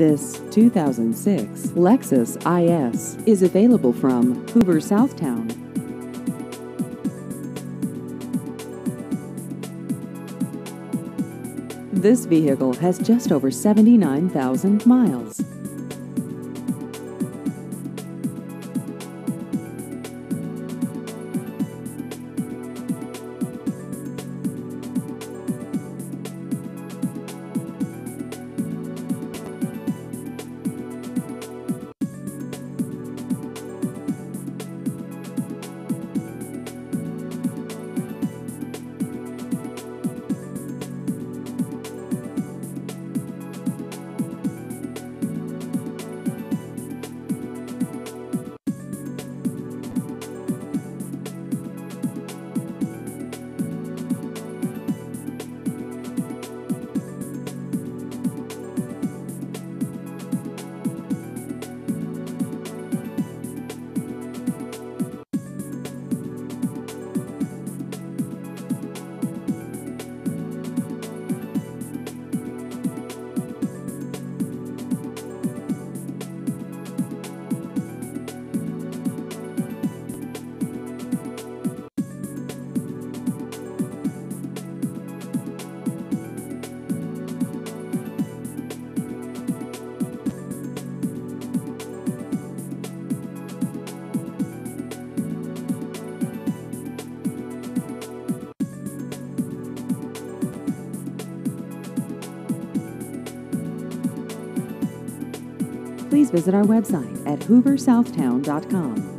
This 2006 Lexus IS is available from Hoover, Southtown. This vehicle has just over 79,000 miles. Please visit our website at hooversouthtown.com.